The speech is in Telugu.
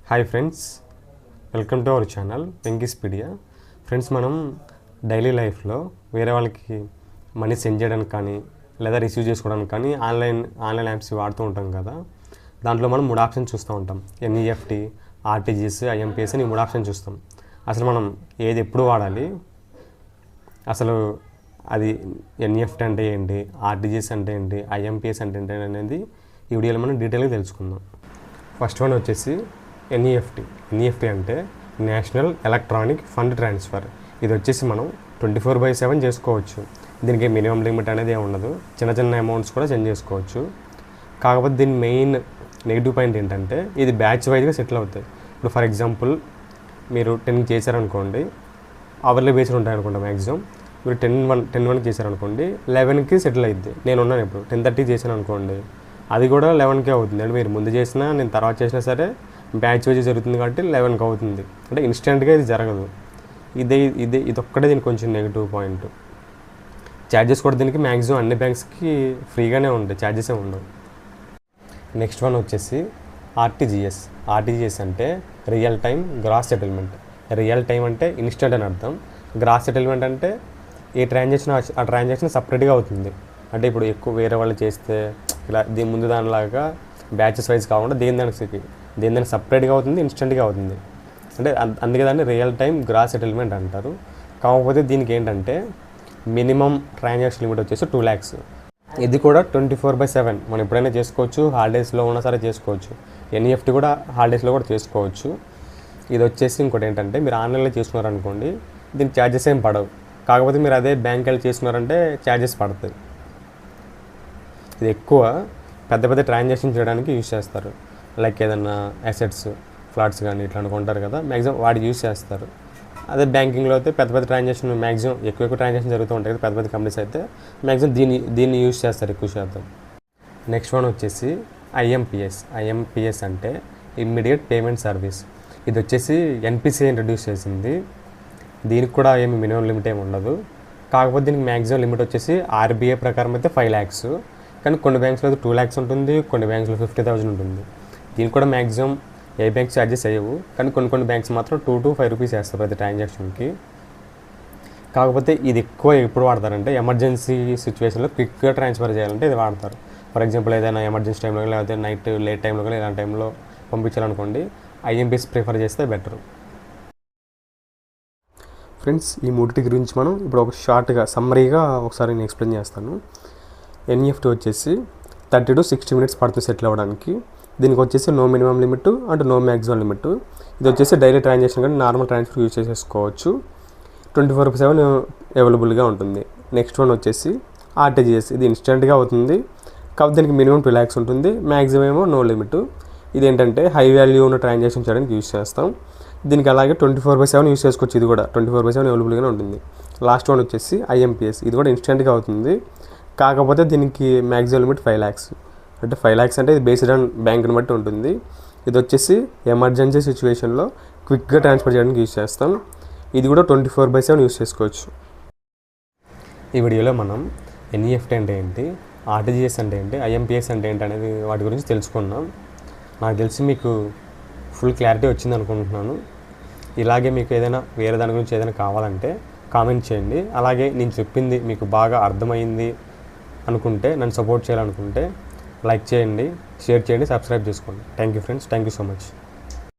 Hi friends, welcome to our channel Venkyspedia. Friends, మనం డైలీ లైఫ్లో వేరే వాళ్ళకి మనీ సెండ్ చేయడానికి కానీ లేదా రిసీవ్ చేసుకోవడానికి కానీ ఆన్లైన్ యాప్స్ వాడుతూ ఉంటాం కదా. దాంట్లో మనం 3 ఆప్షన్స్ చూస్తూ ఉంటాం. ఎన్ఈఎఫ్టీ, ఆర్టీజీఎస్, ఐఎంపీఎస్ అని 3 ఆప్షన్స్ చూస్తాం. అసలు మనం ఏది ఎప్పుడు వాడాలి, అసలు అది ఎన్ఈఎఫ్టీ అంటే ఏంటి, ఆర్టీజీఎస్ అంటే ఏంటి, ఐఎంపీఎస్ అంటే ఏంటి అనేది ఈ వీడియోలో మనం డీటెయిల్గా తెలుసుకుందాం. ఫస్ట్ వన్ వచ్చేసి ఎన్ఈఎఫ్టీ అంటే నేషనల్ ఎలక్ట్రానిక్ ఫండ్ ట్రాన్స్ఫర్. ఇది వచ్చేసి మనం 24/7 చేసుకోవచ్చు. దీనికి మినిమం లిమిట్ అనేది ఏమి ఉండదు. చిన్న అమౌంట్స్ కూడా సెండ్ చేసుకోవచ్చు. కాకపోతే దీని మెయిన్ నెగిటివ్ పాయింట్ ఏంటంటే ఇది బ్యాచ్ వైజ్గా సెటిల్ అవుతాయి. ఇప్పుడు ఫర్ ఎగ్జాంపుల్ మీరు 10 చేశారనుకోండి, అవర్లీ బేస్డ్ ఉంటాయనుకుంటా. మ్యాక్సిమం మీరు 10 చేశారనుకోండి, 11కి సెటిల్ అవుద్ది. నేను ఉన్నాను ఇప్పుడు 10:30 చేశాను అనుకోండి, అది కూడా 11కే అవుతుంది. అంటే మీరు ముందు చేసినా నేను తర్వాత చేసినా సరే బ్యాచ్ వైజ్ జరుగుతుంది కాబట్టి 11కి అవుతుంది. అంటే ఇన్స్టెంట్గా ఇది జరగదు. ఇదొక్కటే దీనికి కొంచెం నెగిటివ్ పాయింట్. ఛార్జెస్ కూడా దీనికి మ్యాక్సిమం అన్ని బ్యాంక్స్కి ఫ్రీగానే ఉంటాయి, ఛార్జెసే ఉండవు. నెక్స్ట్ వన్ వచ్చేసి ఆర్టీజీఎస్ అంటే real time gross settlement. Real time అంటే ఇన్స్టెంట్ అని అర్థం. గ్రాస్ సెటిల్మెంట్ అంటే ఏ ట్రాన్సాక్షన్ ఆ ట్రాన్సాక్షన్ సపరేట్గా అవుతుంది. అంటే ఇప్పుడు ఎక్కువ వేరే వాళ్ళు చేస్తే ఇలా ముందు దానిలాగా బ్యాచెస్ వైజ్ కాకుండా దేని సపరేట్గా అవుతుంది, ఇన్స్టెంట్గా అవుతుంది. అంటే అందుకే దాన్ని రియల్ టైం గ్రాస్ సెటిల్మెంట్ అంటారు. కాకపోతే దీనికి ఏంటంటే మినిమం ట్రాన్సాక్షన్ లిమిట్ వచ్చేసి 2 lakhs. ఇది కూడా 24/7 మనం ఎప్పుడైనా చేసుకోవచ్చు. హాలిడేస్లో ఉన్నా సరే చేసుకోవచ్చు. ఎన్ఈఎఫ్టీ కూడా హాలిడేస్లో కూడా చేసుకోవచ్చు. ఇది వచ్చేసి ఇంకోటి ఏంటంటే మీరు ఆన్లైన్లో చేసుకున్నారనుకోండి, దీనికి ఛార్జెస్ ఏం పడవు. కాకపోతే మీరు అదే బ్యాంక్ వెళ్ళి చేసుకున్నారంటే ఛార్జెస్ పడతాయి. ఇది ఎక్కువ పెద్ద ట్రాన్సాక్షన్ చేయడానికి యూజ్ చేస్తారు. లైక్ ఏదన్నా అసెట్స్, ఫ్లాట్స్ కానీ ఇట్లా కొంటారు కదా, మ్యాక్సిమం వాటికి యూజ్ చేస్తారు. అదే బ్యాంకింగ్లో అయితే పెద్ద ట్రాన్సాక్షన్ మ్యాక్సిమం ఎక్కువ ట్రాన్సాక్షన్ జరుగుతూ ఉంటాయి కదా పెద్ద కంపెనీస్ అయితే, మ్యాక్సిమం దీన్ని యూజ్ చేస్తారు ఎక్కువ శాతం. నెక్స్ట్ వన్ వచ్చేసి ఐఎంపీఎస్ అంటే ఇమ్మీడియట్ పేమెంట్ సర్వీస్. ఇది వచ్చేసి ఎన్పిసిఐ ఇంట్రడ్యూస్ చేసింది. దీనికి కూడా ఏమి మినిమం లిమిట్ ఏమి ఉండదు. కాకపోతే దీనికి మ్యాక్సిమం లిమిట్ వచ్చేసి ఆర్బీఐ ప్రకారం అయితే 5 lakhs. కానీ కొన్ని బ్యాంక్స్లో అయితే 2 lakhs ఉంటుంది, కొన్ని బ్యాంక్స్లో 50,000 ఉంటుంది. దీనికి కూడా మ్యాక్సిమం ఏ బ్యాంక్స్ ఛార్జెస్ అయ్యవు. కానీ కొన్ని బ్యాంక్స్ మాత్రం 2 to 5 rupees వేస్తారు ప్రతి ట్రాన్సాక్షన్కి. కాకపోతే ఇది ఎక్కువ ఎప్పుడు వాడతారంటే ఎమర్జెన్సీ సిచ్యువేషన్లో క్విక్గా ట్రాన్స్ఫర్ చేయాలంటే ఇది వాడతారు. ఫర్ ఎగ్జాంపుల్ ఏదైనా ఎమర్జెన్సీ టైంలో లేకపోతే నైట్ లేట్ టైంలో కానీ ఇలాంటి టైంలో పంపించాలనుకోండి, ఐఎంపీఎస్ ప్రిఫర్ చేస్తే బెటర్. ఫ్రెండ్స్, ఈ మూడింటి గురించి మనం ఇప్పుడు ఒక షార్ట్గా సమ్మరీగా ఒకసారి నేను ఎక్స్ప్లెయిన్ చేస్తాను. ఎన్ఈఎఫ్టీ వచ్చేసి 30 to 60 minutes పడుతుంది సెటిల్ అవ్వడానికి. దీనికి వచ్చేసి no minimum limit and no maximum limit. ఇది వచ్చేసి డైలీ ట్రాన్సాక్షన్ కానీ నార్మల్ ట్రాన్స్ఫర్ యూజ్ చేసేసుకోవచ్చు. 24/7 అవైలబుల్గా ఉంటుంది. నెక్స్ట్ వన్ వచ్చేసి ఆర్టీజీఎస్. ఇది ఇన్స్టెంట్గా అవుతుంది. కాకపోతే దీనికి మినిమం 2 lakhs ఉంటుంది, మ్యాక్సిమం ఏమో నో లిమిట్. ఇదేంటంటే హై వాల్యూ ఉన్న ట్రాన్సాక్షన్ చేయడానికి యూజ్ చేస్తాం. దీనికి అలాగే 24/7 యూజ్ చేసుకోవచ్చు. ఇది కూడా 24/7 అవైలబుల్గానే ఉంటుంది. లాస్ట్ వన్ వచ్చేసి ఐఎంపీఎస్. ఇది కూడా ఇన్స్టెంట్గా అవుతుంది. కాకపోతే దీనికి మ్యాక్సిమం లిమిట్ 5 lakhs. అంటే 5 lakhs అంటే ఇది బేస్డ్ ఆన్ బ్యాంక్ని బట్టి ఉంటుంది. ఇది వచ్చేసి ఎమర్జెన్సీ సిచ్యువేషన్లో క్విక్గా ట్రాన్స్ఫర్ చేయడానికి యూజ్ చేస్తాం. ఇది కూడా 24/7 యూజ్ చేసుకోవచ్చు. ఈ వీడియోలో మనం ఎన్ఈఎఫ్టీ అంటే ఏంటి, ఆర్టీజీఎస్ అంటే ఏంటి, ఐఎంపీఎస్ అంటే ఏంటి అనేది వాటి గురించి తెలుసుకున్నాం. నాకు తెలిసి మీకు ఫుల్ క్లారిటీ వచ్చింది అనుకుంటున్నాను. ఇలాగే మీకు ఏదైనా వేరే దాని గురించి ఏదైనా కావాలంటే కామెంట్ చేయండి. అలాగే నేను చెప్పింది మీకు బాగా అర్థమైంది అనుకుంటే, నన్ను సపోర్ట్ చేయాలనుకుంటే లైక్ చేయండి, షేర్ చేయండి, సబ్స్క్రైబ్ చేసుకోండి. Thank you friends, thank you so much.